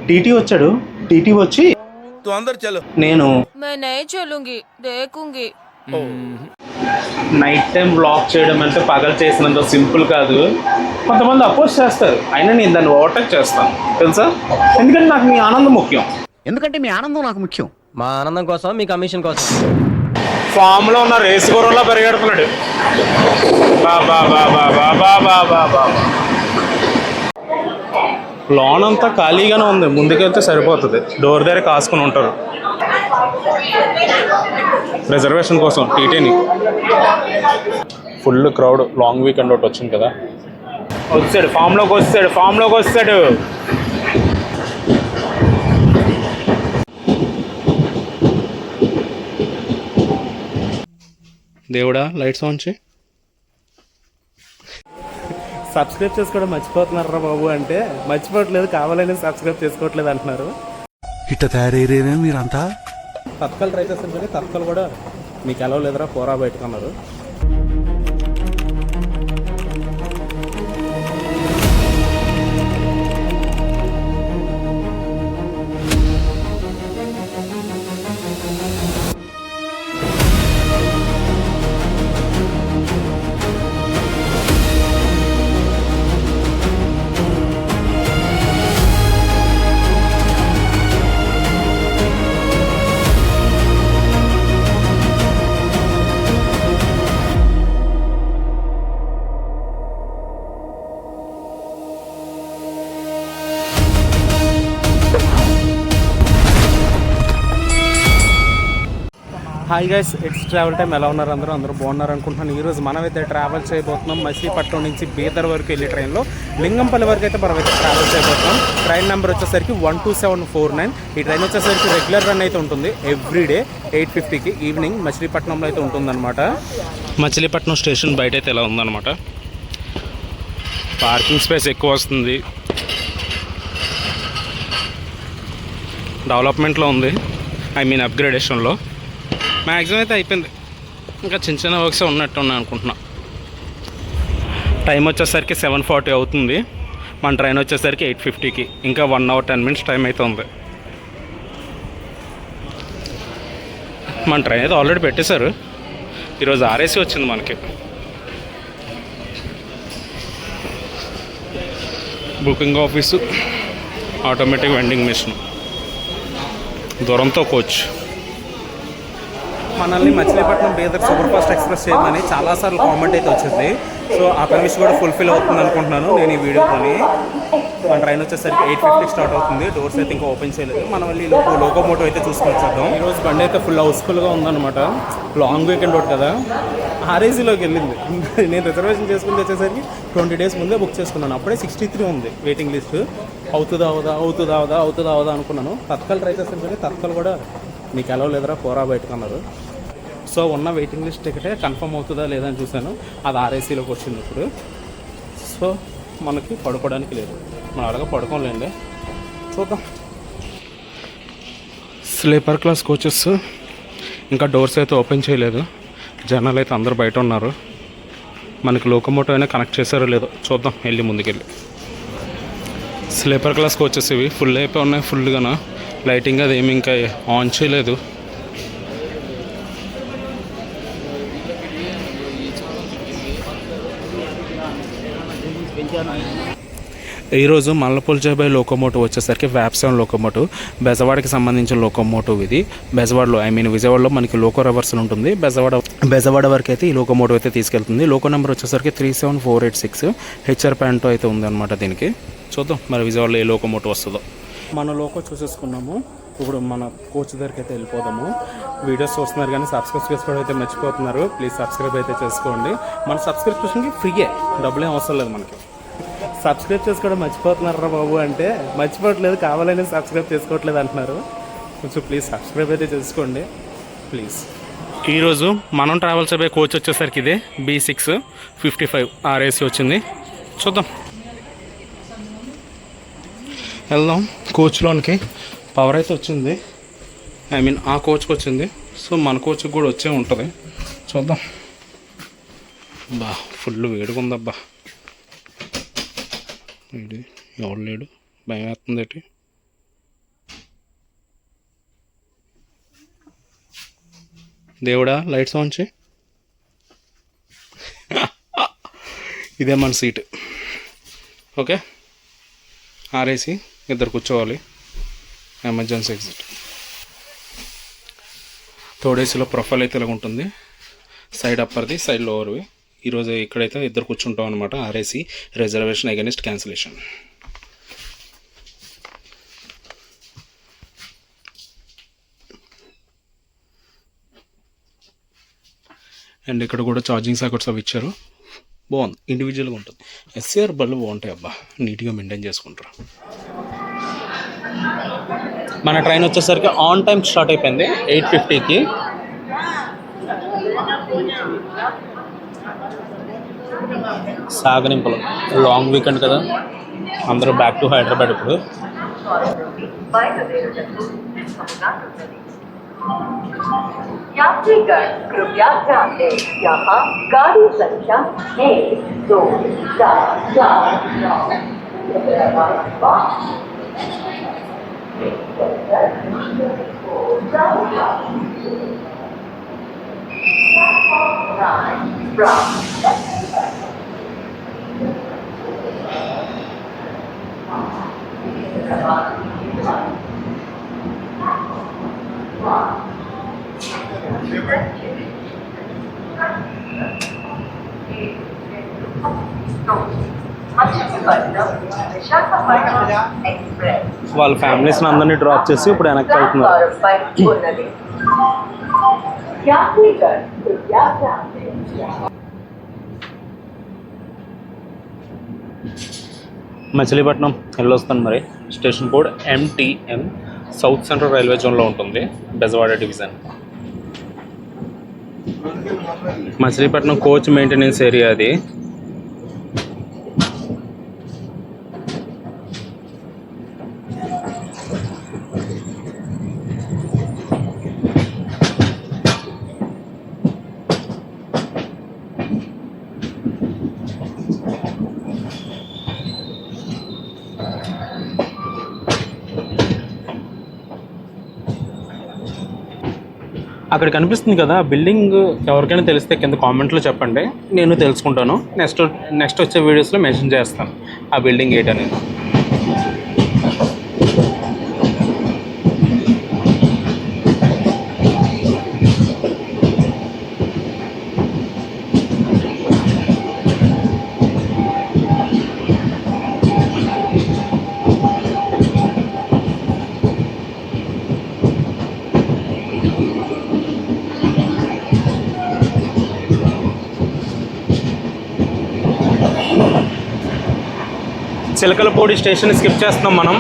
TT వచ్చాడు. TT వచ్చి तू अंदर चलो నేను मैं नहीं चलूंगी देखूंगी నైట్ టైం బ్లాక్ చేయడం అంటే పగలు చేసినంత సింపుల్ కాదు. కొంతమంది అపోజ్ చేస్తారు, అయినా నేను దాన్ని ఓవర్టేక్ చేస్తాను తెలుసా. ఎందుకంటే నాకు మీ ఆనందం ముఖ్యం. ఎందుకంటే మీ ఆనందం నాకు ముఖ్యం. మా ఆనందం కోసం మీ కమిషన్ కోసం ఫామ్ లో ఉన్న రేసు గుర్రంలో పరిగెడుతున్నాడు. బాబా బాబా బాబా బాబా బాబా. లాన్ అంతా ఖాళీగానే ఉంది, ముందుకెళ్తే సరిపోతుంది. డోర్ దగ్గర కాసుకుని ఉంటారు రిజర్వేషన్ కోసం టీటీని. ఫుల్ క్రౌడ్, లాంగ్ వీకెండ్ ఒకటి వచ్చింది కదా. వచ్చాడు ఫామ్లోకి వస్తాడు, ఫామ్లోకి వస్తాడు. దేవుడా లైట్స్ ఆన్ చేయి. సబ్స్క్రైబ్ చేసుకోవడం మర్చిపోతున్నారా బాబు అంటే మర్చిపోవట్లేదు, కావాలని సబ్స్క్రైబ్ చేసుకోవట్లేదు అంటున్నారు. ఇట్ట తయారయ్యేనే మీరంతా. తత్కాలు ట్రై చేస్తారు కానీ తత్కాలు కూడా మీకు ఎలా లేదురా పోరా బయటకున్నారు. Hi guys, it's travel time. ఎలా ఉన్నారు అందరూ బాగున్నారు అనుకుంటున్నాను. ఈరోజు మనమైతే ట్రావెల్ చేయబోతున్నాం మచిలీపట్నం నుంచి బీదర్ వరకు వెళ్ళే ట్రైన్లో. లింగంపల్లి వరకు అయితే మనమైతే ట్రావెల్ చేయబోతున్నాం. ట్రైన్ నెంబర్ వచ్చేసరికి 12749. ఈ ట్రైన్ వచ్చేసరికి రెగ్యులర్ రన్ అయితే ఉంటుంది ఎవ్రీడే 8:50కి ఈవినింగ్ మచిలీపట్నంలో అయితే ఉంటుందన్నమాట. మచిలీపట్నం స్టేషన్ బయట అయితే ఎలా ఉందన్నమాట. పార్కింగ్ స్పేస్ ఎక్కువ వస్తుంది, డెవలప్మెంట్లో ఉంది, ఐ మీన్ అప్గ్రేడేషన్లో. మ్యాక్సిమం అయితే అయిపోయింది, ఇంకా చిన్న చిన్న వర్క్స్ ఉన్నట్టు ఉన్నాయి అనుకుంటున్నా. టైం వచ్చేసరికి 7:40 అవుతుంది. మన ట్రైన్ వచ్చేసరికి 8:50కి. ఇంకా 1 hour 10 minutes టైం అయితే ఉంది. మన ట్రైన్ అయితే ఆల్రెడీ పెట్టేశారు. ఈరోజు ఆర్ఏసీ వచ్చింది మనకి. Booking office, automatic vending machine, దూరంతో కోచ్. మనల్ని Machilipatnam Bidar super fast express చేయమని చాలాసార్లు కామెంట్ అయితే వచ్చింది. సో ఆ పర్మిషన్ కూడా ఫుల్ఫిల్ అవుతుంది అనుకుంటున్నాను నేను ఈ వీడియోతోని. మన ట్రైన్ వచ్చేసరికి 8:50 స్టార్ట్ అవుతుంది. డోర్స్ అయితే ఇంకా ఓపెన్ చేయలేదు. మనం వెళ్ళి లోకోమోటివ్ అయితే చూసుకొచ్చేద్దాం. ఈరోజు బండి అయితే ఫుల్ హౌస్ఫుల్గా ఉందన్నమాట. లాంగ్ వీకెండ్ ఒకటి కదా, ఆర్ఏసీలోకి వెళ్ళింది. నేను రిజర్వేషన్ చేసుకుని వచ్చేసరికి 20 days ముందే బుక్ చేసుకున్నాను. అప్పుడే 63 ఉంది వెయిటింగ్ లిస్ట్. అవుతుందా అనుకున్నాను. తత్కాలు ట్రై చేస్తాను కానీ తత్కాలు కూడా నీకు ఎలా లేదురా పోరా బయటకున్నారు. సో ఉన్న వెయిటింగ్ లిస్ట్ టికెటే కన్ఫర్మ్ అవుతుందా లేదా అని చూశాను. అది ఆర్ఏసీలోకి వచ్చింది ఇప్పుడు. సో మనకి పడుకోవడానికి లేదు, మనం అలాగా పడుకోలేండి. చూద్దాం. స్లీపర్ క్లాస్ కోచెస్ ఇంకా డోర్స్ అయితే ఓపెన్ చేయలేదు. జనాలు అయితే అందరూ బయట ఉన్నారు. మనకి లోకోమోటివ్ అయినా కనెక్ట్ చేశారో లేదో చూద్దాం వెళ్ళి ముందుకెళ్ళి. స్లీపర్ క్లాస్ కోచెస్ ఇవి ఫుల్ అయిపోయి ఉన్నాయి. ఫుల్గా లైటింగ్ అది ఏమి ఇంకా ఆన్ చేయలేదు. ఈరోజు మల్లపూల్ జైబాయ్ లోకోమోటివ్ వచ్చేసరికి వ్యాప్సాన్ లోకోమోటివ్, బెజవాడకి సంబంధించిన లోకోమోటివ్ ఇది. బెజవాడలో విజయవాడలో మనకి లోకో రివర్సల్ ఉంటుంది. బెజవాడ వరకు అయితే ఈ లోకోమోటివ్ అయితే తీసుకెళ్తుంది. లోకో నెంబర్ వచ్చేసరికి 37486 హెచ్ఆర్ ప్యాంటో అయితే ఉందన్నమాట దీనికి. చూద్దాం మరి విజయవాడలో ఏ లోకోమోటివ్ వస్తుందో. మన లోకో చూసేసుకున్నాము. ఇప్పుడు మన కోచ్ దగ్గరికి అయితే వెళ్ళిపోదాము. వీడియోస్ చూస్తున్నారు కానీ సబ్స్క్రైబ్ చేసుకోవడం అయితే మర్చిపోతున్నారు. ప్లీజ్ సబ్స్క్రైబ్ అయితే చేసుకోండి. మన సబ్స్క్రిప్షన్కి ఫ్రీయే, డబ్బులేం అవసరం లేదు మనకి. సబ్స్క్రైబ్ చేసుకోవడం మర్చిపోతున్నారా బాబు అంటే మర్చిపోవట్లేదు, కావాలని సబ్స్క్రైబ్ చేసుకోవట్లేదు అంటున్నారు. కొంచెం ప్లీజ్ సబ్స్క్రైబ్ అయితే చేసుకోండి ప్లీజ్. ఈరోజు మనం ట్రావెల్స్ అయిపోయే కోచ్ వచ్చేసరికి ఇదే B655 ఆర్ఏసీ వచ్చింది. చూద్దాం, వెళ్దాం. కోచ్లోనికి పవర్ అయితే వచ్చింది, ఐ మీన్ ఆ కోచ్కి వచ్చింది. సో మన కోచ్కి కూడా వచ్చే ఉంటుంది. చూద్దాం. బా ఫుల్ వేడిగా ఉందబ్బా. వీడి ఎవడు లేడు, భయం వేస్తుంది ఏంటి. దేవుడా లైట్స్ ఆన్ చేయి. ఇదే మన సీట్. ఓకే, ఆరేసి ఇద్దరు కూర్చోవాలి. Emergency exit. థర్డ్ ఏసీలో ప్రొఫైల్ అయితే ఇలా ఉంటుంది. సైడ్ అప్పర్ది, సైడ్ లోవర్వి. ఈరోజు ఇక్కడైతే ఇద్దరు కూర్చుంటాం అనమాట. RAC reservation against cancellation. And ఇక్కడ కూడా ఛార్జింగ్ సాకెట్స్ అవి ఇచ్చారు. బాగుంది, ఇండివిజువల్గా ఉంటుంది. ఎస్సీఆర్ బళ్ళు బాగుంటాయి అబ్బా, నీట్గా మెయింటైన్ చేసుకుంటారు. మన ట్రైన్ వచ్చేసరికి ఆన్ టైం స్టార్ట్ అయిపోయింది 8:50కి. సాగనింపులు, లాంగ్ వీకెండ్ కదా, అందరూ బ్యాక్ టు హైదరాబాద్ ఇప్పుడు. यात्रीगण कृपया ध्यान दें, यहाँ गाड़ी संख्या 1, 2, 4, వాళ్ళ ఫ్యామిలీస్ని అందరినీ డ్రాప్ చేసి ఇప్పుడు వెనక్కి వెళ్తున్నారు. మచిలీపట్నం వెళ్ళొస్తాను మరి. Station code MTN, south central railway జోన్లో ఉంటుంది, Bezawada division. Machilipatnam coach maintenance area అది. అక్కడ కనిపిస్తుంది కదా బిల్డింగ్, ఎవరికైనా తెలిస్తే కింద కామెంట్లో చెప్పండి, నేను తెలుసుకుంటాను. నెక్స్ట్ వచ్చే వీడియోస్లో మెన్షన్ చేస్తాను ఆ బిల్డింగ్ ఏంటనేది. చిలకలపూడి స్టేషన్ స్కిప్ చేస్తున్నాం మనం.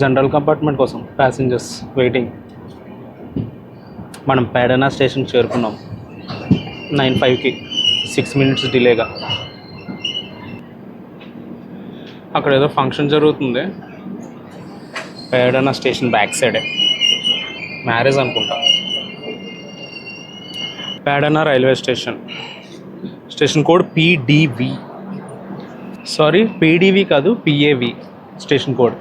జనరల్ కంపార్ట్మెంట్ కోసం ప్యాసింజర్స్ వెయిటింగ్. మనం పేడనా స్టేషన్కి చేరుకున్నాం 9:05కి, 6 minutes డిలేగా. అక్కడ ఏదో ఫంక్షన్ జరుగుతుంది పేడనా స్టేషన్ బ్యాక్ సైడే, మ్యారేజ్ అనుకుంటా. Pedana railway station, station code PDV కాదు, PAV station code.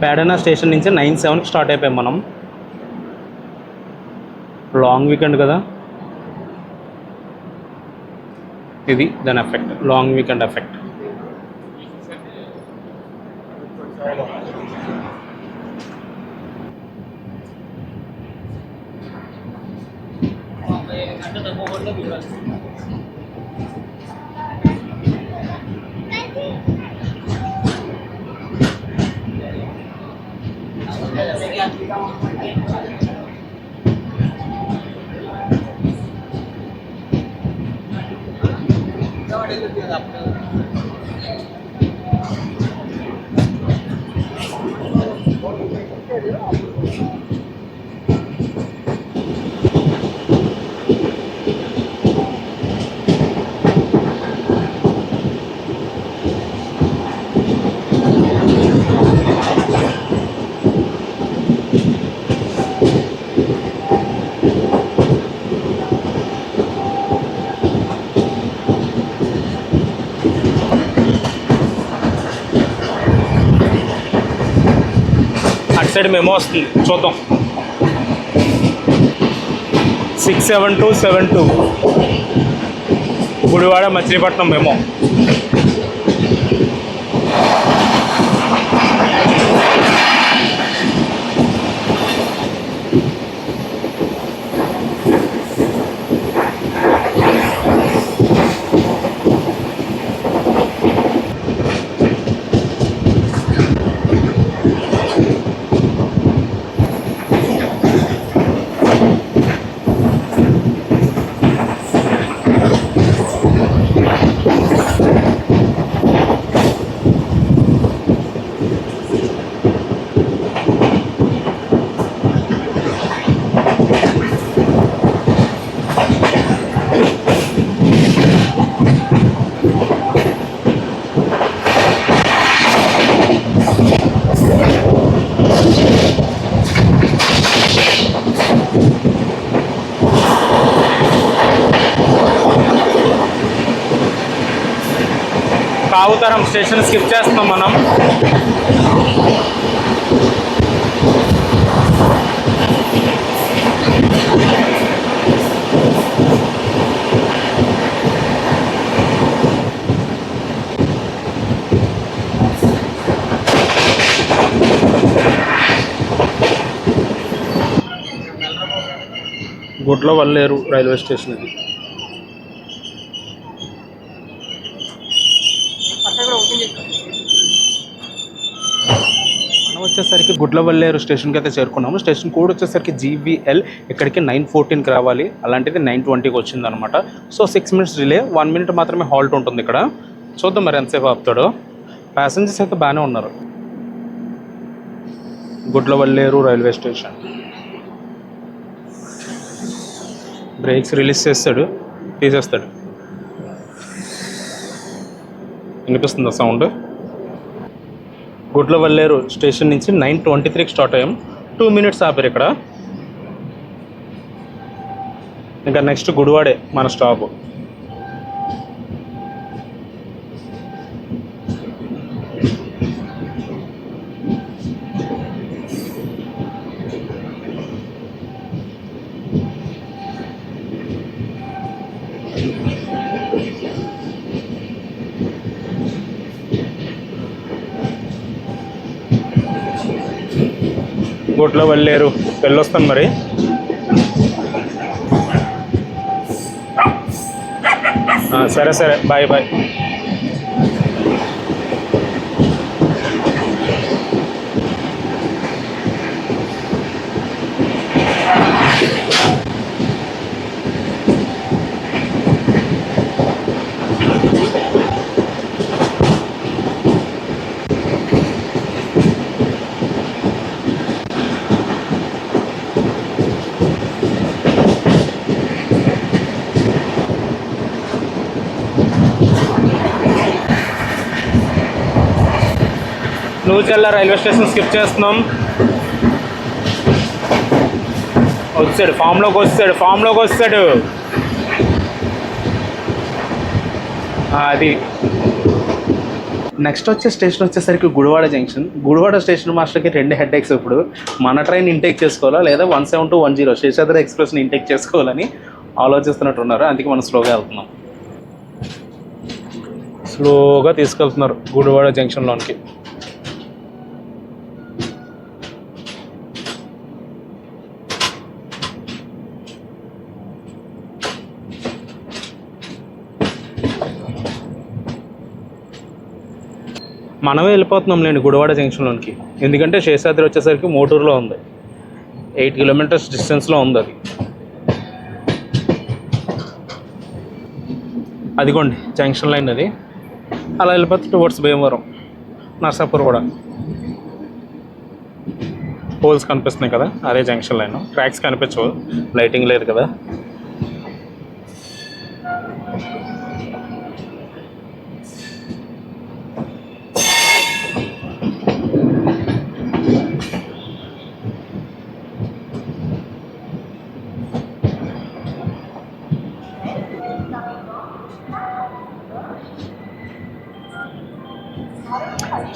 Pedana station నుంచి 9:07కి స్టార్ట్ అయిపోయాం మనం. లాంగ్ వీకెండ్ కదా, ఇది దాని ఎఫెక్ట్, లాంగ్ వీకెండ్ ఎఫెక్ట్. అటు సైడ్ మెమో వస్తుంది, చూద్దాం. 67272 Gudivada Machilipatnam memo. Kavutaram station skip చేస్తున్నాం మనం. గుడ్లవల్లేరు రైల్వే స్టేషన్ ఇది. మనం వచ్చేసరికి గుడ్లవల్లేరు స్టేషన్కి అయితే చేరుకున్నాము. స్టేషన్ కోడ్ వచ్చేసరికి GVL. ఇక్కడికి 9:14కి రావాలి, అలాంటిది 9:20కి వచ్చిందనమాట. సో 6 minutes డిలే, 1 minute మాత్రమే హాల్ట్ ఉంటుంది ఇక్కడ. చూద్దాం మరి ఎంతసేపు ఆపుతాడో. ప్యాసింజర్స్ అయితే బాగానే ఉన్నారు. Gudlavalleru railway station. Brakes release చేస్తాడు, తీసేస్తాడు. వినిపిస్తుందా సౌండ్? గుడ్లవల్లేరు స్టేషన్ నుంచి 9:23కి స్టార్ట్ అయ్యాం. 2 minutes ఆపారు ఇక్కడ. ఇంకా నెక్స్ట్ గుడివాడే మన స్టాప్. గుడ్లవల్లేరు వెళ్ళొస్తాను మరి. సరే సరే, bye bye. Nuchella railway station skip చేస్తున్నాం. వచ్చాడు, ఫామ్లోకి వస్తాడు. అది నెక్స్ట్ వచ్చే స్టేషన్ వచ్చేసరికి గుడివాడ జంక్షన్. గుడివాడ స్టేషన్ మాస్టర్కి 2 హెడేక్స్. ఇప్పుడు మన ట్రైన్ ఇంటేక్ చేసుకోవాలా లేదా 17210 శేషాద్రి ఎక్స్ప్రెస్ని ఇంటేక్ చేసుకోవాలని ఆలోచిస్తున్నట్టున్నారు. అందుకే మనం స్లోగా వెళ్తున్నాం. స్లోగా తీసుకెళ్తున్నారు గుడివాడ జంక్షన్లోనికి. మనమే వెళ్ళిపోతున్నాం లేండి గుడివాడ జంక్షన్లోనికి. ఎందుకంటే శేషాద్రి వచ్చేసరికి మోటూరులో ఉంది, 8 kilometers డిస్టెన్స్లో ఉంది. అదిగోండి జంక్షన్ లైన్ అది. అలా వెళ్ళిపోతే టువర్డ్స్ భీమవరం, నర్సాపూర్ కూడా. పోల్స్ కనిపిస్తున్నాయి కదా, అదే జంక్షన్ లైన్. ట్రాక్స్ కనిపించవు, లైటింగ్ లేదు కదా.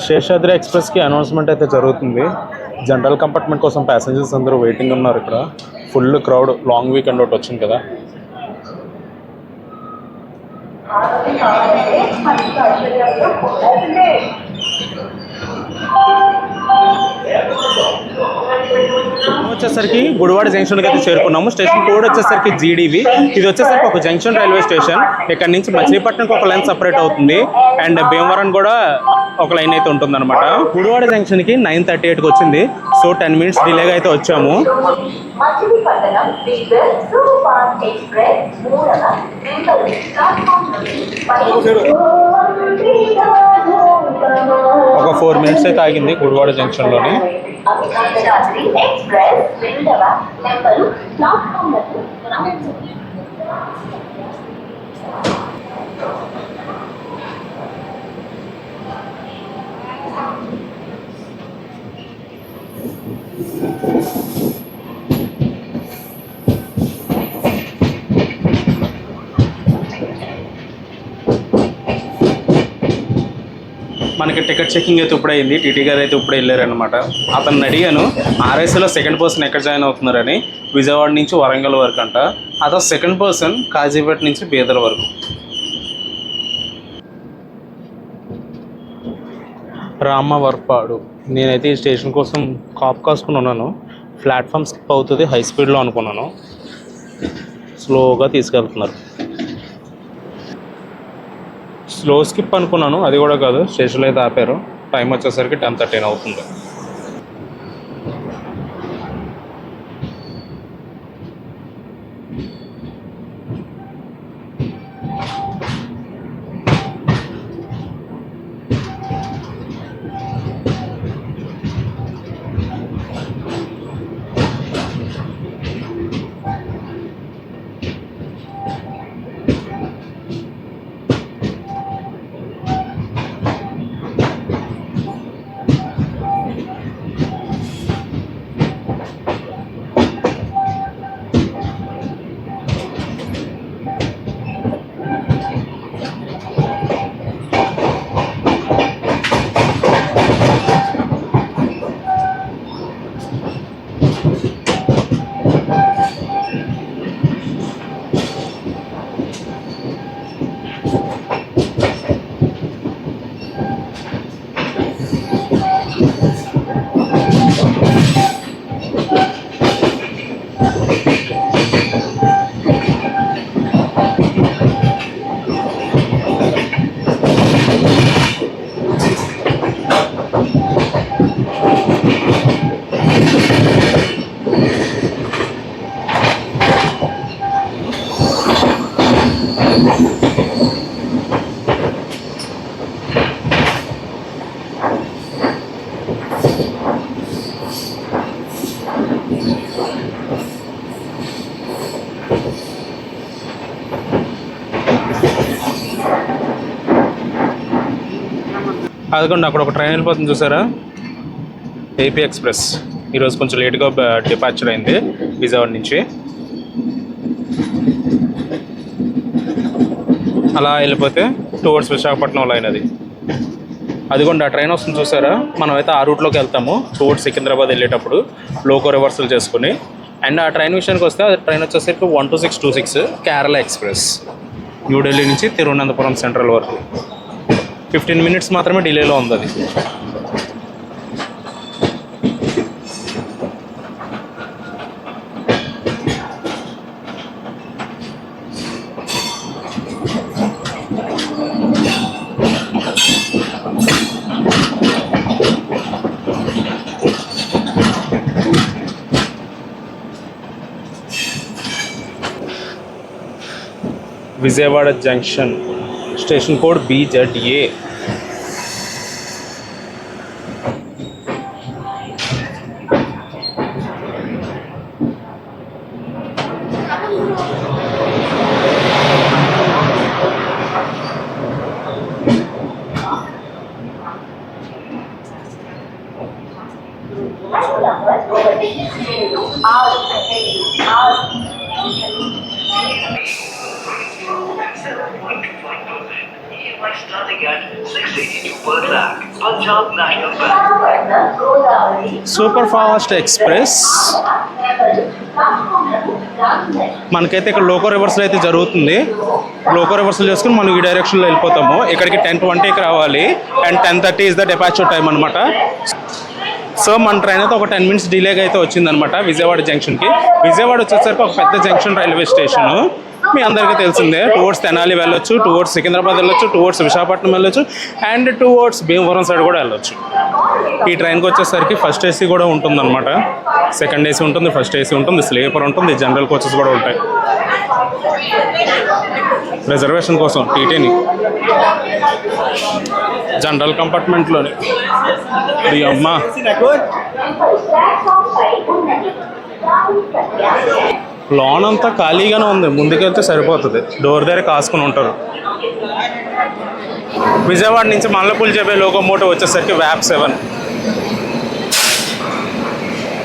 శేషాద్రి ఎక్స్ప్రెస్కి అనౌన్స్మెంట్ అయితే జరుగుతుంది. జనరల్ కంపార్ట్మెంట్ కోసం ప్యాసింజర్స్ అందరూ వెయిటింగ్ ఉన్నారు. ఇక్కడ ఫుల్ క్రౌడ్, లాంగ్ వీకెండ్ ఒకటి వచ్చింది కదా. వచ్చేసరికి గుడివాడ జంక్షన్కి అయితే చేరుకున్నాము. స్టేషన్ కోడ్ వచ్చేసరికి జీడీవి. ఇది వచ్చేసరికి ఒక జంక్షన్ రైల్వే స్టేషన్. ఇక్కడ నుంచి మచిలీపట్నంకి ఒక లైన్ సపరేట్ అవుతుంది, అండ్ భీమవరం కూడా ఒక లైన్ అయితే ఉంటుంది అనమాట. గుడివాడ జంక్షన్కి 9:38కి వచ్చింది. సో 10 minutes డిలేగా అయితే వచ్చాము. Machilipatnam diesel super fast express 3వ ప్లాట్ఫామ్ నుండి ఒక 4 minutes అయితే ఆగింది గుడివాడ జంక్షన్లోని. అమరావతి ఎక్స్ప్రెస్ 2వ నెంబరు ప్లాట్ఫామ్లకు రానుంది. మనకి టికెట్ చెకింగ్ అయితే ఇప్పుడే అయింది. టీటీ గారు అయితే ఇప్పుడే వెళ్ళారనమాట. అతన్ని అడిగాను ఆర్ఎస్లో సెకండ్ పర్సన్ ఎక్కడ జాయిన్ అవుతున్నారని. విజయవాడ నుంచి వరంగల్ వరకు అంట. అతను సెకండ్ పర్సన్ కాజీపేట నుంచి బీదర్ వరకు. రామవర్పాడు. నేనైతే ఈ స్టేషన్ కోసం కాప్ కాసుకుని ఉన్నాను. ప్లాట్ఫామ్ స్కిప్ అవుతుంది, హై స్పీడ్లో అనుకున్నాను. స్లోగా తీసుకెళ్తున్నారు. స్లో స్కిప్ అనుకున్నాను, అది కూడా కాదు. స్టేషన్లో అయితే ఆపారు. టైం వచ్చేసరికి 10:13 అవుతుంది. అదిగోండి అక్కడ ఒక ట్రైన్ వెళ్ళిపోతుంది చూసారా, ఏపీ ఎక్స్ప్రెస్. ఈరోజు కొంచెం లేట్గా డిపార్చర్ అయింది విజయవాడ నుంచి. అలా వెళ్ళిపోతే టువర్డ్స్ విశాఖపట్నం లైన్ అది. అదిగోండి ఆ ట్రైన్ వస్తుంది చూసారా. మనమైతే ఆ రూట్లోకి వెళ్తాము టువర్డ్స్ సికింద్రాబాద్ వెళ్ళేటప్పుడు లోకో రివర్సల్ చేసుకుని. అండ్ ఆ ట్రైన్ విషయానికి వస్తే ఆ ట్రైన్ వచ్చేసరికి 12626 కేరళ ఎక్స్ప్రెస్. న్యూఢిల్లీ నుంచి తిరువనంతపురం సెంట్రల్ వరకు 15 minutes మాత్రమే డిలేలో ఉంది అది. Vijayawada junction station code BZA starting at 682 per lakh. Punjab National Bank. Visakhapatnam Godavari. Super fast express మనకైతే ఇక్కడ లోకో రివర్సల్ అయితే జరుగుతుంది. లోకో రివర్సల్ చేసుకుని మనం ఈ డైరెక్షన్లో వెళ్ళిపోతాము. ఇక్కడికి 10:20కి రావాలి and 10:30 is the departure time అనమాట. సో మన ట్రైన్ అయితే ఒక 10 minutes డిలేగా అయితే వచ్చిందనమాట విజయవాడ జంక్షన్కి. విజయవాడ వచ్చేసరికి ఒక పెద్ద జంక్షన్ రైల్వే స్టేషను మీ అందరికీ తెలిసిందే. టువర్డ్స్ తెనాలి వెళ్ళొచ్చు, టువర్డ్స్ సికింద్రాబాద్ వెళ్ళొచ్చు, టువర్డ్స్ విశాఖపట్నం వెళ్ళొచ్చు అండ్ టువర్డ్స్ భీమవరం సైడ్ కూడా వెళ్ళొచ్చు. ఈ ట్రైన్కి వచ్చేసరికి ఫస్ట్ ఏసీ కూడా ఉంటుందన్నమాట, సెకండ్ ఏసీ ఉంటుంది, ఫస్ట్ ఏసీ ఉంటుంది, స్లీపర్ ఉంటుంది, జనరల్ కోచెస్ కూడా ఉంటాయి. రిజర్వేషన్ కోసం టీటీని జనరల్ కంపార్ట్మెంట్లోని అమ్మ లోన్ అంతా ఖాళీగానే ఉంది, ముందుకెళ్తే సరిపోతుంది. డోర్ దగ్గర కాసుకుని ఉంటారు. విజయవాడ నుంచి మల్లపూల్ చెప్పే లోకోమోటివ్ వచ్చేసరికి వ్యాప్ 7.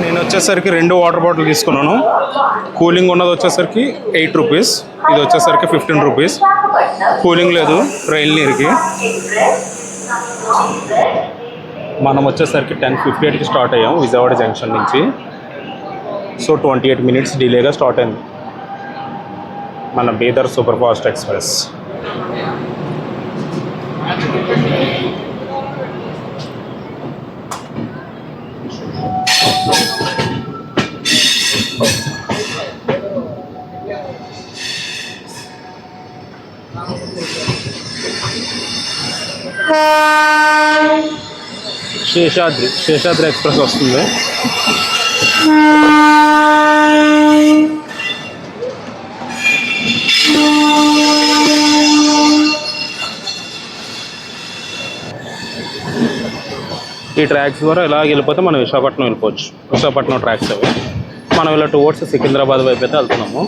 నేను వచ్చేసరికి 2 వాటర్ బాటిల్ తీసుకున్నాను. కూలింగ్ ఉన్నది వచ్చేసరికి 8 రూపీస్, ఇది వచ్చేసరికి 15 రూపీస్. కూలింగ్ లేదు రైల్ నీరుకి. మనం వచ్చేసరికి 10:58కి స్టార్ట్ అయ్యాం విజయవాడ జంక్షన్ నుంచి. సో 28 minutes డిలేగా స్టార్ట్ అయింది మన Bidar super fast express. Seshadri express వస్తుంది. ఈ ట్రాక్స్ ద్వారా ఇలా వెళ్ళిపోతే మనం విశాఖపట్నం వెళ్ళిపోవచ్చు. విశాఖపట్నం ట్రాక్స్ అవి. మనం ఇలా టువర్డ్స్ సికింద్రాబాద్ వైపు అయితే వెళ్తున్నాము.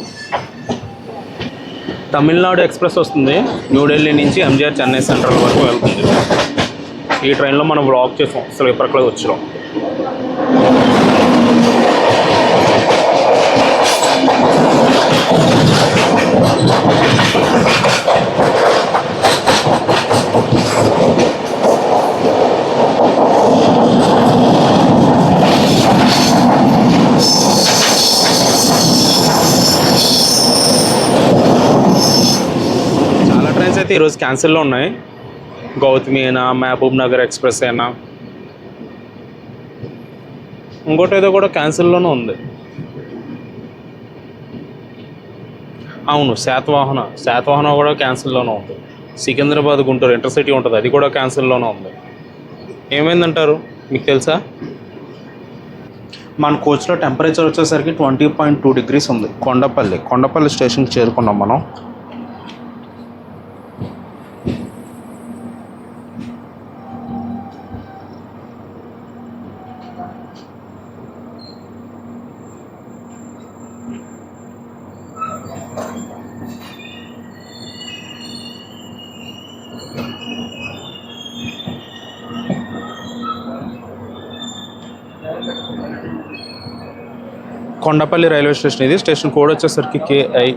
తమిళనాడు ఎక్స్ప్రెస్ వస్తుంది, న్యూఢిల్లీ నుంచి ఎంజీఆర్ చెన్నై సెంట్రల్ వరకు వెళ్తుంది. ఈ ట్రైన్లో మనం వ్లాగ్ చేసాం స్లీపర్ క్లాస్ వచ్చాం. చాలా ట్రైన్స్ అయితే ఈరోజు క్యాన్సిల్లో ఉన్నాయి. గౌతమి అయినా, మహబూబ్ నగర్ ఎక్స్ప్రెస్ అయినా, ఇంకోటి ఏదో కూడా క్యాన్సిల్లోనే ఉంది. అవును, శాతవాహన కూడా క్యాన్సిల్లోనే ఉంది. సికింద్రాబాద్ గుంటూరు ఇంటర్సిటీ ఉంటుంది, అది కూడా క్యాన్సిల్లోనే ఉంది. ఏమైందంటారు మీకు తెలుసా? మన కోచ్లో టెంపరేచర్ వచ్చేసరికి 20.2 degrees ఉంది. కొండపల్లి స్టేషన్కి చేరుకున్నాం మనం. కొండపల్లి రైల్వే స్టేషన్ ఇది. స్టేషన్ కోడ్ వచ్చేసరికి KI.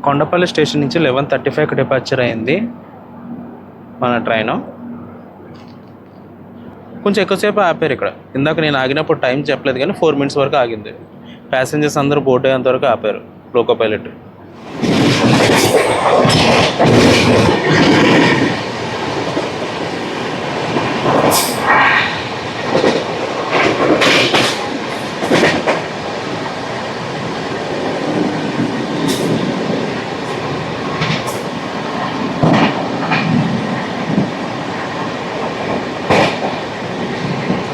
కొండపల్లి స్టేషన్ నుంచి 11:35కి డిపార్చర్ అయింది మన ట్రైను. కొంచెం ఎక్కువసేపు ఆపారు ఇక్కడ. ఇందాక నేను ఆగినప్పుడు టైం చెప్పలేదు కానీ 4 minutes వరకు ఆగింది. ప్యాసింజర్స్ అందరూ బోర్డు అయ్యేంత వరకు ఆపారు లోకో పైలట్.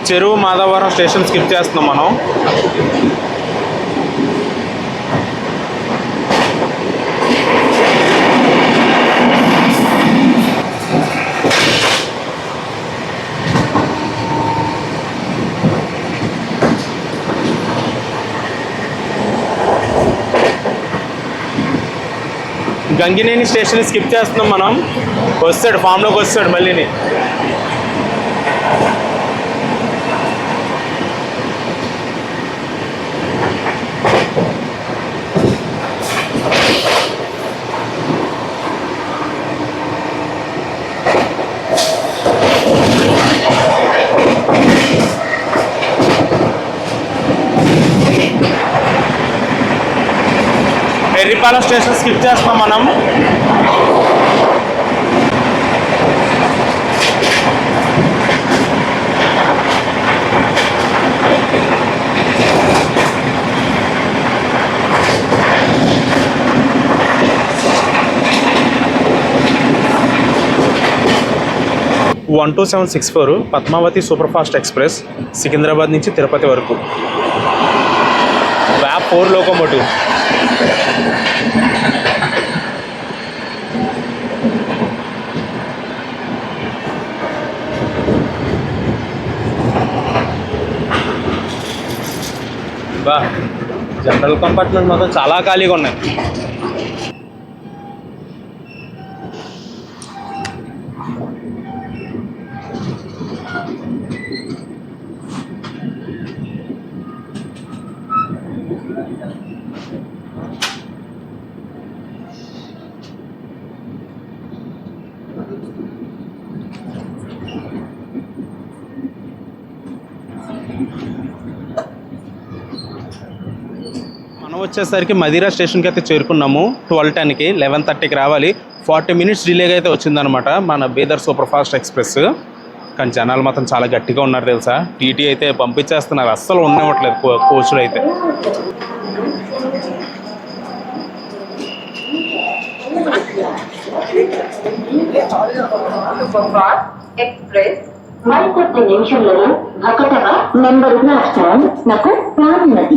చెరువు మాధవరం స్టేషన్ స్కిప్ చేస్తున్నాం మనం. గంగినేని స్టేషన్ స్కిప్ చేస్తున్నాం మనం. వస్తాడు ఫామ్లోకి వస్తాడు మళ్ళీని. ఎర్రిపాలెం స్టేషన్ స్కిప్ చేస్తున్నాం మనం. One 2764 Padmavati super fast express Secunderabad నుంచి తిరుపతి వరకు. వ్యాప్ 4 లోకోమోటివ్. బా జనరల్ కంపార్ట్మెంట్ మొత్తం చాలా ఖాళీగా ఉన్నాయి. మనం వచ్చేసరికి మదిరా స్టేషన్కి అయితే చేరుకున్నాము. 12:10కి 11:30కి రావాలి. 40 మినిట్స్ డిలేగా అయితే వచ్చిందనమాట మన బీదర్ సూపర్ ఫాస్ట్ ఎక్స్ప్రెస్. కానీ జనాలు మాత్రం చాలా గట్టిగా ఉన్నారు తెలుసా. టీటీ అయితే పంపించేస్తున్నారు, అస్సలు ఉండవట్లేదు కోచ్లు అయితే. సూపర్ఫాస్ట్ ఎక్స్ప్రెస్ మరికొద్ది నిమిషంలో భకటవ నెంబర్ ప్లాట్ఫామ్ నాకు ప్రారంభది.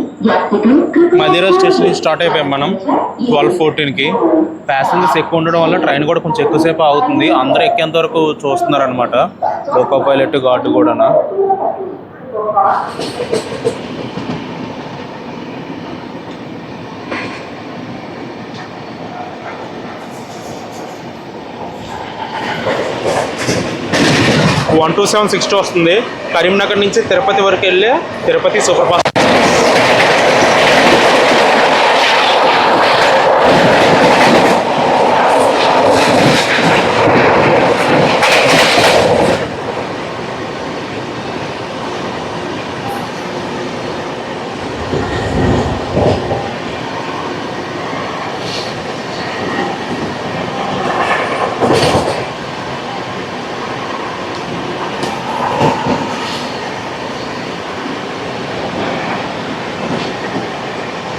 మదిరా స్టేషన్ స్టార్ట్ అయిపోయాం మనం 12:14కి. ప్యాసింజర్స్ ఎక్కువ ఉండడం వల్ల ట్రైన్ కూడా కొంచెం ఎక్కువసేపు అవుతుంది. అందరూ ఎక్కేంత వరకు చూస్తున్నారు అనమాట, లోకో పైలట్ గార్డు కూడా. వన్ 2760 వస్తుంది. కరీంనగర్ నుంచి తిరుపతి వరకు వెళ్ళే Tirupati super fast.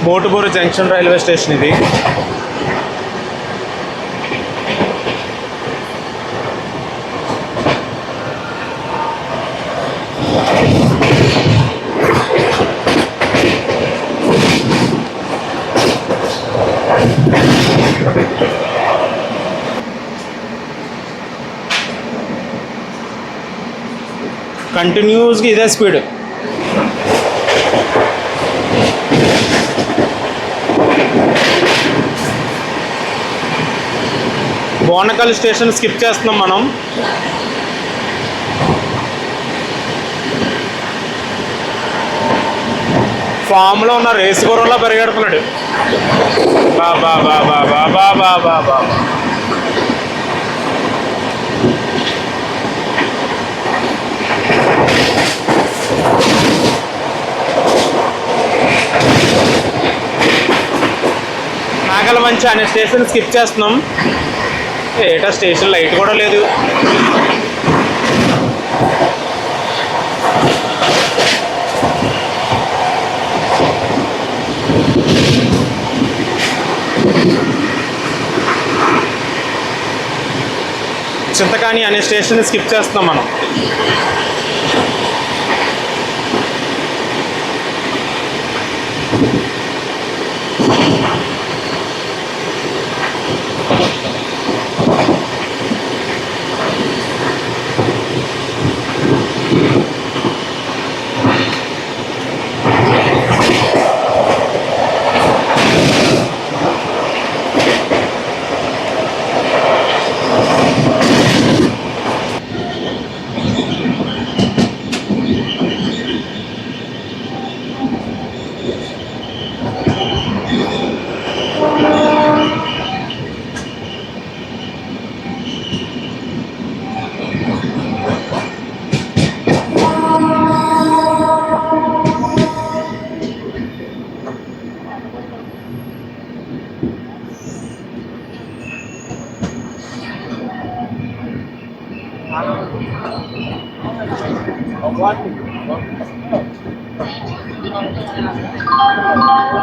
Motuburu junction railway station ఇది. కంటిన్యూస్గా ఇదే స్పీడ్. బోనకల్ స్టేషన్ స్కిప్ చేస్తున్నాం మనం. ఫామ్లో ఉన్న రేసు గుర్రంలో పరిగెడుతున్నాడు. బాబా బాబా బాబా బాబా బాబా. నాగలమంచి అనే స్టేషన్ స్కిప్ చేస్తున్నాం. ఏటా స్టేషన్ లైట్ కూడా లేదు. చింతకాని అనే స్టేషన్ స్కిప్ చేస్తున్నాం మనం.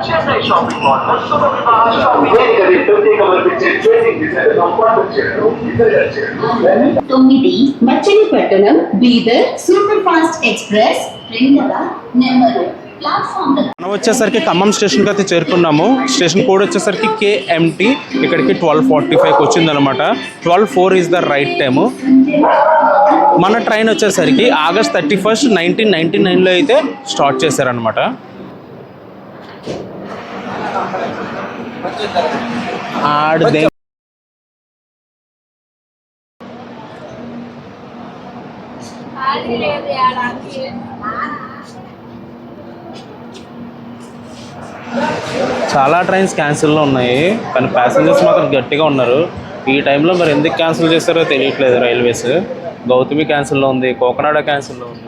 Chennai Shopping Mall, Masuma Vivaha Shopping. వేదికని ప్రత్యేకమనిపించే ట్రేడింగ్ డిజైన్ అపార్ట్మెంట్ చేయడం ఇంటీరియర్ చేయడం. 9 Machilipatnam Bidar super fast express రెండవ నెంబరు ప్లాట్ఫామ్ మనం వచ్చేసరికి ఖమ్మం స్టేషన్కి అయితే చేరుకున్నాము. స్టేషన్ కోడ్ వచ్చేసరికి KMT. ఇక్కడికి 12:45కి వచ్చిందనమాట. 12:04 ఈజ్ ద రైట్ టైము. మన ట్రైన్ వచ్చేసరికి August 31st, 1999లో అయితే స్టార్ట్ చేశారనమాట. ఆడదే చాలా ట్రైన్స్ క్యాన్సిల్లో ఉన్నాయి, కానీ ప్యాసింజర్స్ మాత్రం గట్టిగా ఉన్నారు. ఈ టైంలో మరి ఎందుకు క్యాన్సిల్ చేస్తారో తెలియట్లేదు. రైల్వేస్ గౌతమి క్యాన్సిల్లో ఉంది, కోకనాడ క్యాన్సిల్లో ఉంది.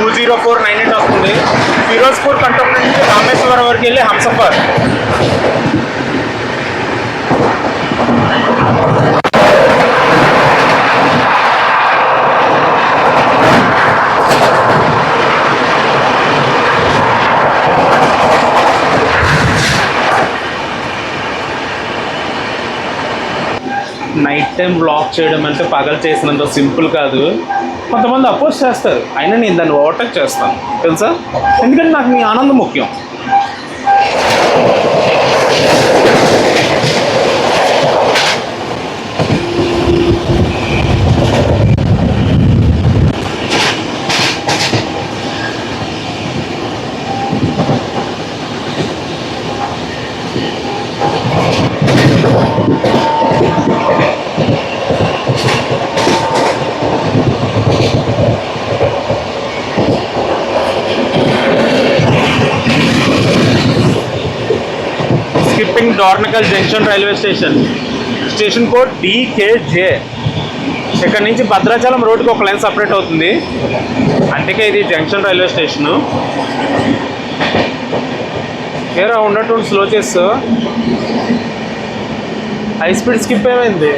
20498 వస్తుంది. ఫిరోజ్పూర్ కంటోన్మెంట్ నుంచి రామేశ్వరం వరకు వెళ్ళి హంసఫర్. నైట్ టైం బ్లాక్ చేయడం అంటే పగలు చేసినంత సింపుల్ కాదు. కొంతమంది అపోజ్ చేస్తారు, అయినా నేను దాన్ని ఓవర్టేక్ చేస్తాను తెలుసా, ఎందుకంటే నాకు మీ ఆనందం ముఖ్యం. Dornakal junction railway station, station code DKJ. ఇక్కడ నుంచి భద్రాచలం రోడ్డుకి ఒక లైన్ సపరేట్ అవుతుంది, అందుకే ఇది జంక్షన్ రైల్వే స్టేషను. ఏరా ఉన్నట్టు స్లో చేస్తూ హై స్పీడ్ స్కిప్ ఏమైంది?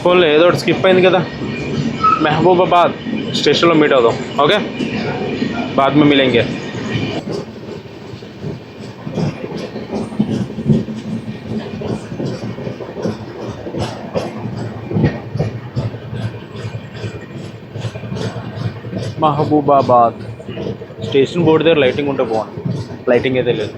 ఫోన్లో ఏదో ఒకటి స్కిప్ అయింది కదా. మెహబూబాబాద్ స్టేషన్లో మీట్ అవుదాం. ఓకే, బాద్ మే మిలేంగే. మహబూబాబాద్ స్టేషన్ బోర్డు దగ్గర లైటింగ్ ఉంటే బాగుంది, లైటింగ్ అయితే లేదు.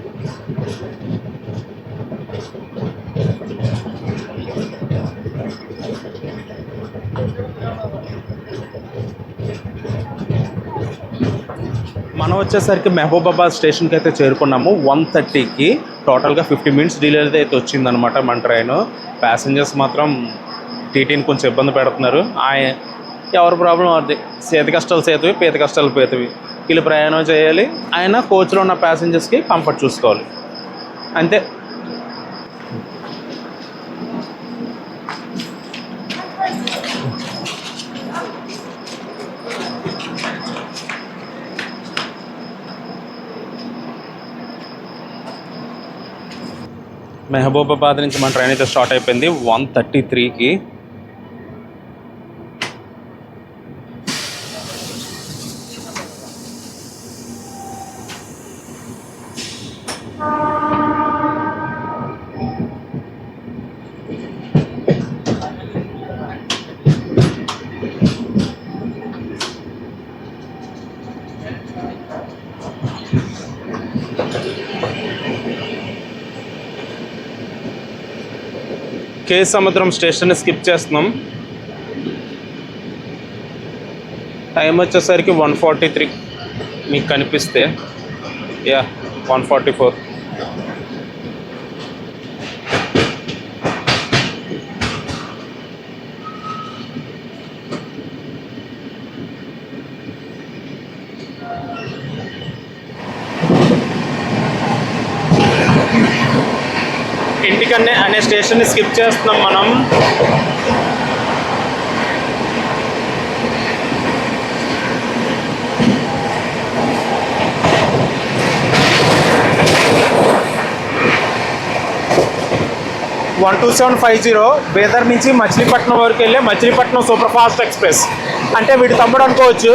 మనం వచ్చేసరికి మహబూబాబాద్ స్టేషన్కి అయితే చేరుకున్నాము 1:30కి. టోటల్గా 50 మినిట్స్ డిలే అయితే వచ్చిందనమాట మన ట్రైన్. ప్యాసింజర్స్ మాత్రం టీటీని కొంచెం ఇబ్బంది పెడుతున్నారు. ఎవరి ప్రాబ్లం అది, చేతి కష్టాలు చేతివి, పేద కష్టాలు పేతివి. వీళ్ళు ప్రయాణం చేయాలి, ఆయన కోచ్లో ఉన్న ప్యాసింజర్స్కి కంఫర్ట్ చూసుకోవాలి, అంతే. మహబూబాబాద్ నుంచి మన ట్రైన్ అయితే స్టార్ట్ అయిపోయింది 1:33కి. కే సముద్రం స్టేషన్ స్కిప్ చేస్తున్నాం. టైం వచ్చేసరికి 1:43 మీకు కనిపిస్తే, 1:44. ఇంటికి అనే స్టేషన్ని స్కిప్ చేస్తున్నాం మనం. బీదర్ నుంచి మచిలీపట్నం వరకు వెళ్ళే మచిలీపట్నం సూపర్ ఫాస్ట్ ఎక్స్ప్రెస్ అంటే వీడి తమ్ముడు అనుకోవచ్చు.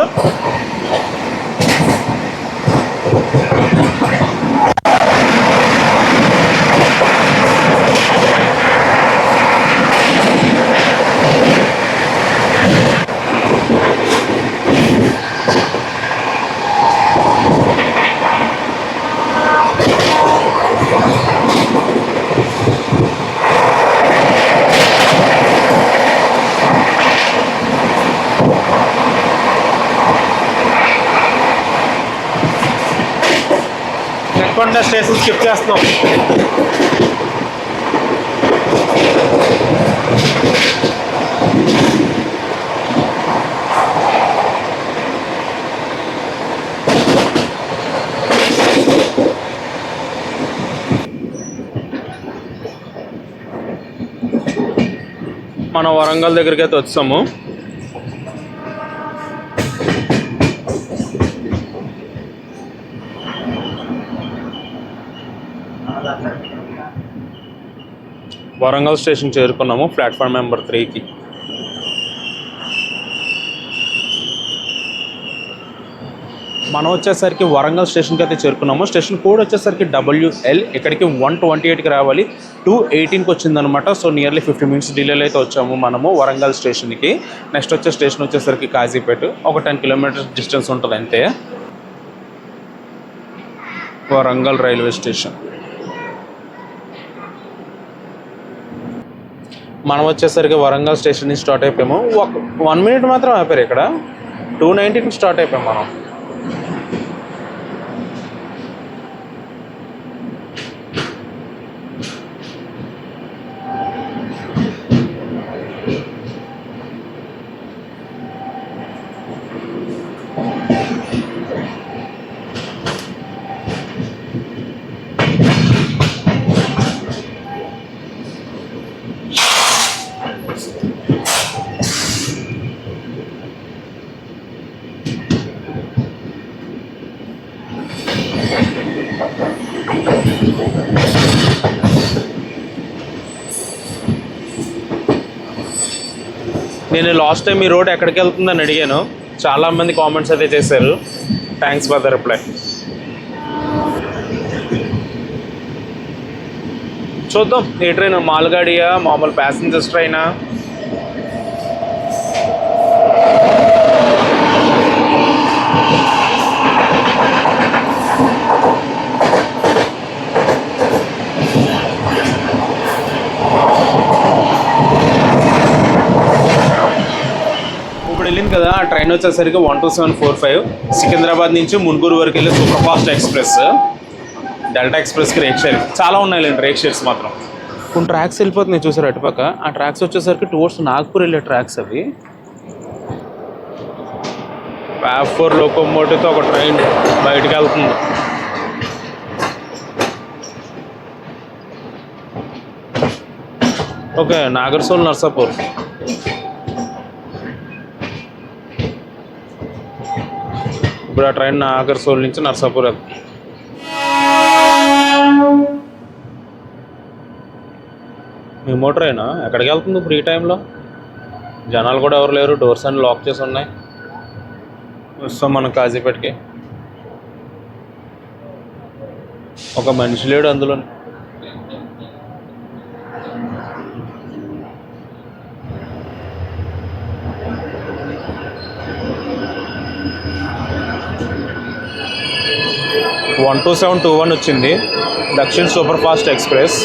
నెక్కొండ స్టేషన్ స్కిప్ చేస్తున్నాం. మనం వరంగల్ దగ్గరికి అయితే వచ్చాము. వరంగల్ స్టేషన్ చేరుకున్నాము, ప్లాట్ఫామ్ నెంబర్ 3కి. మనం వచ్చేసరికి వరంగల్ స్టేషన్కి అయితే చేరుకున్నాము. స్టేషన్ కోడ్ వచ్చేసరికి WL. ఇక్కడికి 128కి రావాలి, 218కి వచ్చిందనమాట. సో నియర్లీ 50 మినిట్స్ డిలేలో అయితే వచ్చాము మనము వరంగల్ స్టేషన్కి. నెక్స్ట్ వచ్చే స్టేషన్ వచ్చేసరికి కాజీపేట, ఒక 10 కిలోమీటర్స్ డిస్టెన్స్ ఉంటుంది అంతే. Warangal railway station. మనం వచ్చేసరికి వరంగల్ స్టేషన్ నుంచి స్టార్ట్ అయిపోయాము. 1 మినిట్ మాత్రం ఆపారు ఇక్కడ. 219కి స్టార్ట్ అయిపోయాము మనం. నేను లాస్ట్ టైం ఈ రోడ్ ఎక్కడికి వెళ్తుందని అడిగాను, చాలామంది కామెంట్స్ అయితే చేశారు. Thanks for the reply. చూద్దాం ఏ ట్రైన్, మాల్గాడియా మామూలు ప్యాసింజర్స్ ట్రైనా? ఇప్పుడు వెళ్ళింది కదా ఆ ట్రైన్ వచ్చేసరికి 12745 సికింద్రాబాద్ నుంచి మున్గూరు వరకు వెళ్ళే సూపర్ ఫాస్ట్ ఎక్స్ప్రెస్. డెల్టా ఎక్స్ప్రెస్కి రేక్ షేర్ చాలా ఉన్నాయి లేండి, రేక్ షేర్స్ మాత్రం. కొన్ని ట్రాక్స్ వెళ్ళిపోతున్నాయి చూసారు అటుపక్క. ఆ ట్రాక్స్ వచ్చేసరికి టువర్డ్స్ నాగ్పూర్ వెళ్ళే ట్రాక్స్ అవి. PAF4 లోకోమోటివ్తో ఒక ట్రైన్ బయటకు వెళ్తుంది. ఓకే, నాగర్సోల్ నర్సాపూర్. ఇప్పుడు ఆ ట్రైన్ నాగర్సోల్ నుంచి నర్సాపూర్ వెళ్తుంది. మెమో ట్రైనా ఎక్కడికి వెళ్తుంది ఇప్పుడు ఈ టైంలో? జనాలు కూడా ఎవరు లేరు, డోర్స్ అన్ని లాక్ చేసి ఉన్నాయి. వస్తాం మనం కాజీపేటకి. ఒక మనిషి లేడు అందులో. (12721) వచ్చింది. Dakshin super fast express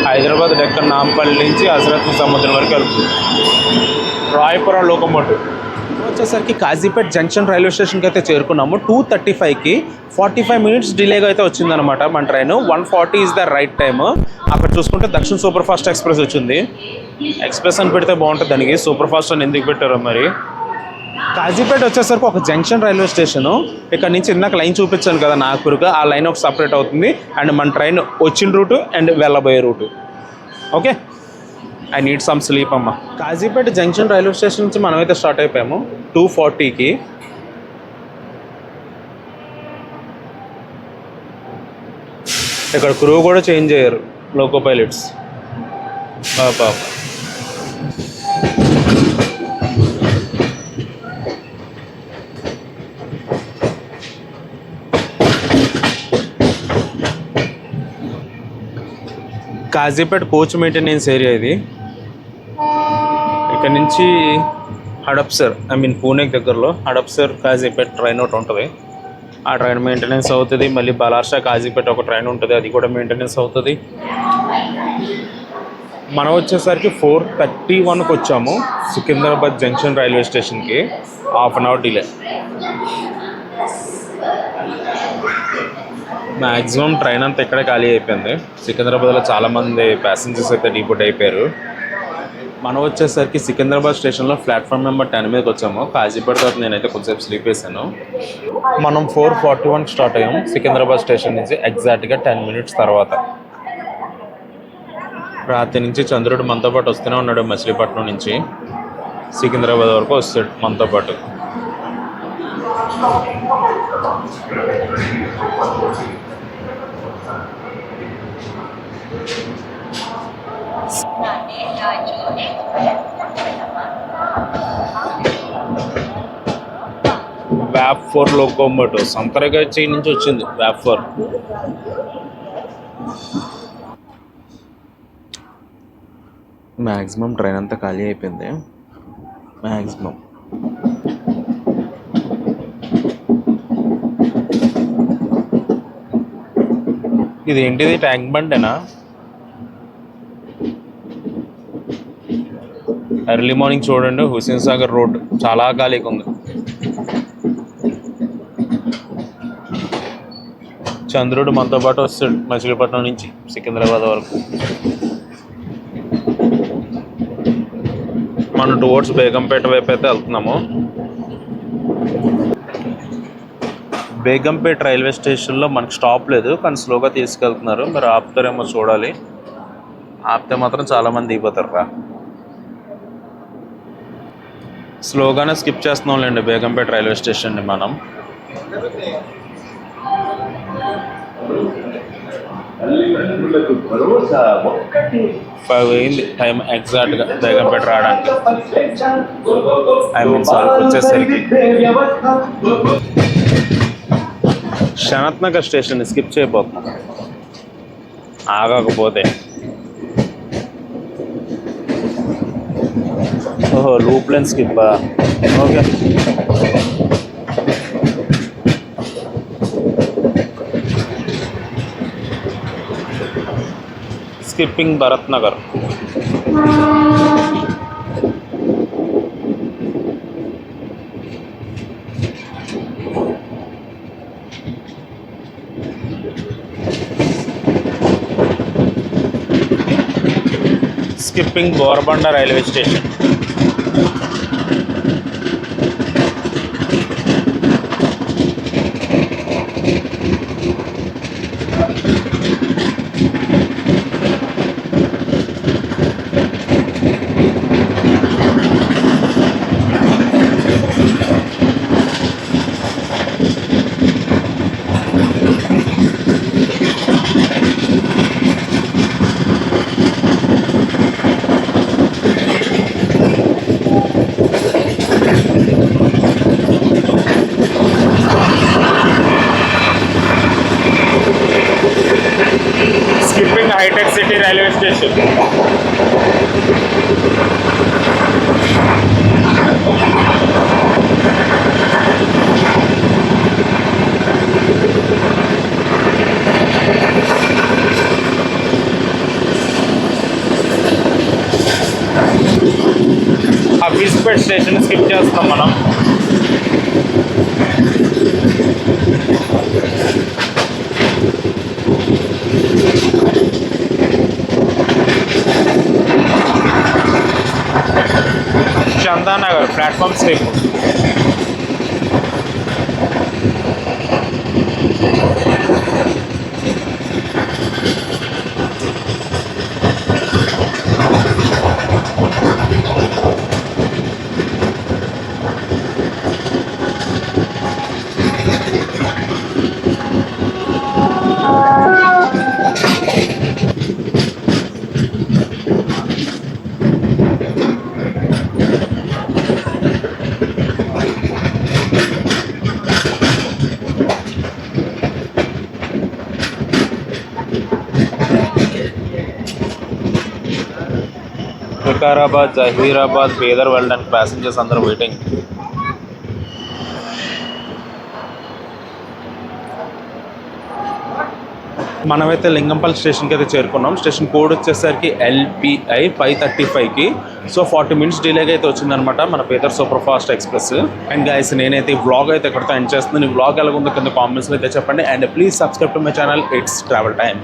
Hyderabad Deccan Nampally నుంచి హజరత్ సముద్రం వరకు వెళ్తుంది. రాయపురం లోకోమోటివ్ వచ్చేసరికి కాజీపేట్ జంక్షన్ రైల్వే స్టేషన్కి అయితే చేరుకున్నాము. 2:35కి 45 మినిట్స్ డిలేగా అయితే వచ్చిందనమాట మన train. 1:40 is the right time. అక్కడ చూసుకుంటే దక్షిణ్ సూపర్ ఫాస్ట్ ఎక్స్ప్రెస్ వచ్చింది. ఎక్స్ప్రెస్ అని పెడితే బాగుంటుంది, దానికి సూపర్ ఫాస్ట్ అని ఎందుకు పెట్టారో మరి. కాజీపేట వచ్చేసరికి ఒక జంక్షన్ రైల్వే స్టేషను. ఇక్కడ నుంచి ఇందాక లైన్ చూపించాను కదా నాగ్పూర్గా, ఆ లైన్ ఒక సపరేట్ అవుతుంది. అండ్ మన ట్రైన్ వచ్చిన రూటు అండ్ వెళ్ళబోయే route okay, I need some sleep అమ్మ. కాజీపేట జంక్షన్ రైల్వే స్టేషన్ నుంచి మనమైతే స్టార్ట్ అయిపోయాము 2:40కి. ఇక్కడ క్రూ కూడా చేంజ్ అయ్యారు, లోకో పైలట్స్. బాబా కాజీపేట కోచ్ మెయింటెనెన్స్ ఏరియా ఇది. ఇక్కడ నుంచి హడప్సర్, పూణేకి దగ్గరలో హడప్సర్ కాజీపేట ట్రైన్ ఒకటి ఉంటుంది. ఆ ట్రైన్ మెయింటెనెన్స్ అవుతుంది. మళ్ళీ బలార్షా కాజీపేట ఒక ట్రైన్ ఉంటుంది, అది కూడా మెయింటెనెన్స్ అవుతుంది. మనం వచ్చేసరికి 4:31కి వచ్చాము సికింద్రాబాద్ జంక్షన్ రైల్వే స్టేషన్కి. Half an hour delay. Maximum train అంతా ఇక్కడే ఖాళీ అయిపోయింది. సికింద్రాబాద్లో చాలామంది ప్యాసింజర్స్ అయితే డిపోర్ట్ అయిపోయారు. మనం వచ్చేసరికి సికింద్రాబాద్ స్టేషన్లో ప్లాట్ఫామ్ నెంబర్ 10 మీదకి వచ్చాము. కాజీపేట తర్వాత నేనైతే కొంచెంసేపు స్లీప్ వేసాను. మనం 4:41కి స్టార్ట్ అయ్యాము సికింద్రాబాద్ స్టేషన్ నుంచి, ఎగ్జాక్ట్గా 10 మినిట్స్ తర్వాత. రాత్రి నుంచి చంద్రుడు మనతో పాటు వస్తూనే ఉన్నాడు. మచిలీపట్నం నుంచి సికింద్రాబాద్ వరకు వస్తాడు మనతో పాటు. వ్యాప్ 4 లోకోమోటివ్ సంతరగాచి నుంచి వచ్చింది. వ్యాప్ 4 మ్యాక్సిమం ట్రైన్ అంతా ఖాళీ అయిపోయింది. మ్యాక్సిమం ఇది ఏంటిది, ట్యాంక్ బండేనా? ఎర్లీ మార్నింగ్ చూడండి, హుస్సేన్ సాగర్ రోడ్ చాలా ఖాళీగా ఉంది. చంద్రుడు మనతో పాటు వస్తాడు మచిలీపట్నం నుంచి సికింద్రాబాద్ వరకు. మనం టువర్డ్స్ బేగంపేట వైపు అయితే వెళ్తున్నాము. బేగంపేట రైల్వే స్టేషన్లో మనకు స్టాప్ లేదు, కానీ స్లోగా తీసుకెళ్తున్నారు. మరి ఆపుతారేమో చూడాలి. ఆపితే మాత్రం చాలామంది దిగిపోతారు రా. స్లోగానే స్కిప్ చేస్తున్నాంలేండి బేగంపేట రైల్వే స్టేషన్ని మనం. 5 అయింది టైం ఎగ్జాక్ట్గా బేగంపేట రావడానికి. వచ్చేసరికి శరత్ నగర్ స్టేషన్ స్కిప్ చేయబోతున్నాం ఆగకపోతే. ఓహో, loop line skip. Okay, skipping Bharat Nagar. Skipping Borabanda railway station. Skipping Hitech City railway station. Hafeezpet station skip చేస్తాం మనం. Chandanagar platform slip. వికారాబాద్, జహీరాబాద్, బీదర్ వెళ్ళడానికి ప్యాసింజర్స్ అందరూ వెయిటింగ్. మనమైతే లింగంపల్లి స్టేషన్కి అయితే చేరుకున్నాం. స్టేషన్ కోడ్ వచ్చేసరికి LPI 535కి. సో 40 మినిట్స్ డిలేగా అయితే వచ్చిందనమాట మన Bidar super fast express. And guys నేనైతే ఈ వ్లాగ్ అయితే ఎక్కడితో ఎండ్ చేస్తున్నాను. ఈ వ్లాగ్ ఎలా ఉందో కింద కామెంట్స్లో అయితే చెప్పండి. And please subscribe to my channel. It's travel time.